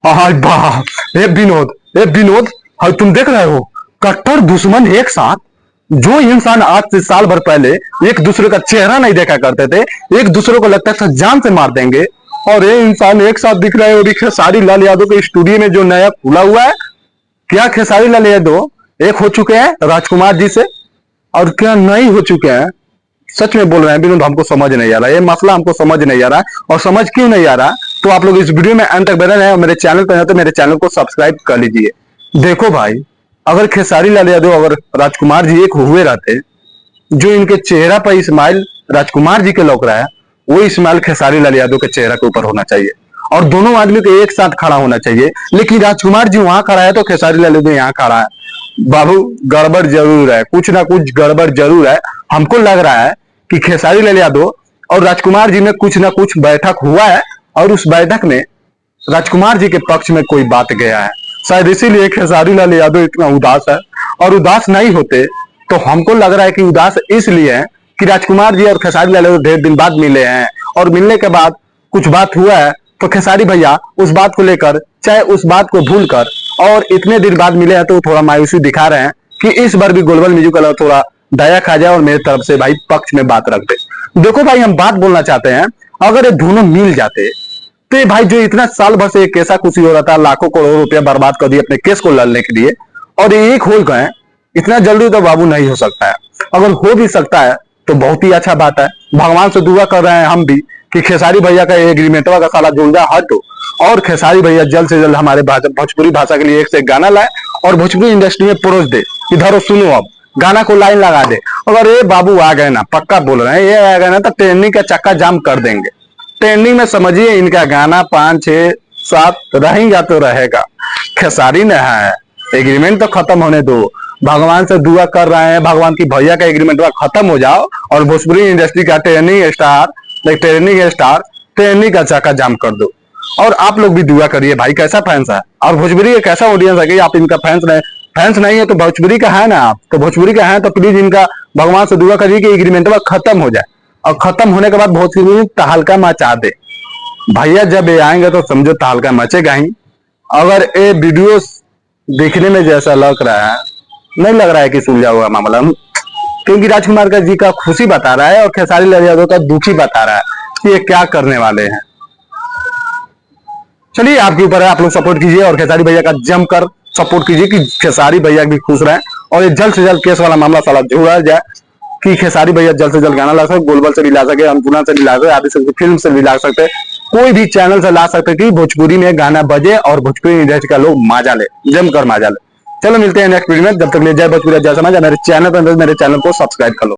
हाय वाह, ए विनोद, हाय तुम देख रहे हो कट्टर दुश्मन एक साथ। जो इंसान आज से साल भर पहले एक दूसरे का चेहरा नहीं देखा करते थे, एक दूसरे को लगता था जान से मार देंगे, और ये इंसान एक साथ दिख रहे हैं। और ये खेसारी लाल यादव के स्टूडियो में जो नया खुला हुआ है, क्या खेसारी लाल यादव एक हो चुके हैं राजकुमार जी से, और क्या नहीं हो चुके हैं। सच में बोल रहे हैं विनोद, हमको समझ नहीं आ रहा, ये मसला हमको समझ नहीं आ रहा। और समझ क्यों नहीं आ रहा, तो आप लोग इस वीडियो में अंत तक बने रहे और मेरे चैनल पर हैं तो मेरे चैनल को सब्सक्राइब कर लीजिए। देखो भाई, अगर खेसारी लाल यादव अगर राजकुमार जी एक हुए रहते, जो इनके चेहरा पर इस्माइल राजकुमार जी के लौक रहा है, वो इस्माइल खेसारी लाल यादव के चेहरा के ऊपर होना चाहिए और दोनों आदमी को एक साथ खड़ा होना चाहिए। लेकिन राजकुमार जी वहां खड़ा है तो खेसारी लाल यादव यहाँ खड़ा है। बाबू, गड़बड़ जरूर है, कुछ ना कुछ गड़बड़ जरूर है। हमको लग रहा है कि खेसारी लाल यादव और राजकुमार जी में कुछ ना कुछ बैठक हुआ है, और उस बैठक में राजकुमार जी के पक्ष में कोई बात गया है। शायद इसीलिए खेसारी लाल यादव इतना उदास है। और उदास नहीं होते तो हमको लग रहा है कि उदास इसलिए है कि राजकुमार जी और खेसारी लाल यादव ढेर दिन बाद मिले हैं, और मिलने के बाद कुछ बात हुआ है, तो खेसारी भैया उस बात को लेकर, चाहे उस बात को भूलकर, और इतने दिन बाद मिले हैं तो थोड़ा मायूसी दिखा रहे हैं कि इस बार भी ग्लोबल म्यूजिक वाला थोड़ा दया खा जाए और मेरी तरफ से भाई पक्ष में बात रख दे। देखो भाई, हम बात बोलना चाहते हैं, अगर ये दोनों मिल जाते तो ये भाई जो इतना साल भर से कैसा खुशी हो रहा था, लाखों करोड़ों रुपया बर्बाद कर दिए अपने केस को लड़ने के लिए, और ये एक हो गए, इतना जल्दी तो बाबू नहीं हो सकता है। अगर हो भी सकता है तो बहुत ही अच्छा बात है। भगवान से दुआ कर रहे हैं हम भी कि खेसारी भैया का एग्रीमेंट का साला जुलदा हट हो, और खेसारी भैया जल्द से जल्द हमारे भोजपुरी भाषा के लिए एक से एक गाना लाए और भोजपुरी इंडस्ट्री में परोस दे। इधर सुनो, अब गाना को लाइन लगा दे। अगर ये बाबू आ गए ना, पक्का बोल रहे हैं, ये आ गए ना तो ट्रेंडिंग का चक्का जाम कर देंगे। ट्रेंडिंग में समझिए इनका गाना 5, 6, 7 रहेगा तो रहेगा। खेसारी ने है, एग्रीमेंट तो खत्म होने दो। भगवान से दुआ कर रहे हैं, भगवान की भैया का एग्रीमेंट खत्म हो जाओ और भोजपुरी इंडस्ट्री का ट्रेंडिंग का चक्का जाम कर दो। और आप लोग भी दुआ करिए भाई, कैसा फैंस है और भोजपुरी का कैसा ऑडियंस है कि आप इनका फैंस नहीं है तो भोजपुरी का है ना, आप तो भोजपुरी का है तो प्लीज इनका भगवान से दुआ करिए कि एग्रीमेंट खत्म हो जाए, और खत्म होने के बाद भोजपुरी तहलका मचा दे। भैया जब ये आएंगे तो समझो तहलका मचेगा ही। अगर ये वीडियो देखने में जैसा लग रहा है, नहीं लग रहा है कि सुलझा हुआ मामला, क्योंकि राजकुमार का जी का खुशी बता रहा है और खेसारी लाल यादव का दुखी बता रहा है कि ये क्या करने वाले हैं। चलिए आपके ऊपर है, आप लोग सपोर्ट कीजिए और खेसारी भैया का जमकर सपोर्ट कीजिए कि खेसारी भैया भी खुश रहे और ये जल्द से जल्द केस वाला मामला साला जोड़ा जाए कि खेसारी भैया जल्द से जल्द गाना ला सके, गोलबल से भी ला सके, अन्नपूर्णा से भी ला सके, आदि शक्ति फिल्म से भी ला सकते, कोई भी चैनल से ला सकते कि भोजपुरी में गाना बजे और भोजपुरी इंडस्ट्री का लोग माजा ले, जमकर माजा ले। चलो मिलते हैं नेक्स्ट वीडियो में, जब तक ले जय भोजपुरी जय समाज। मेरे चैनल पर मेरे चैनल को सब्सक्राइब कर लो।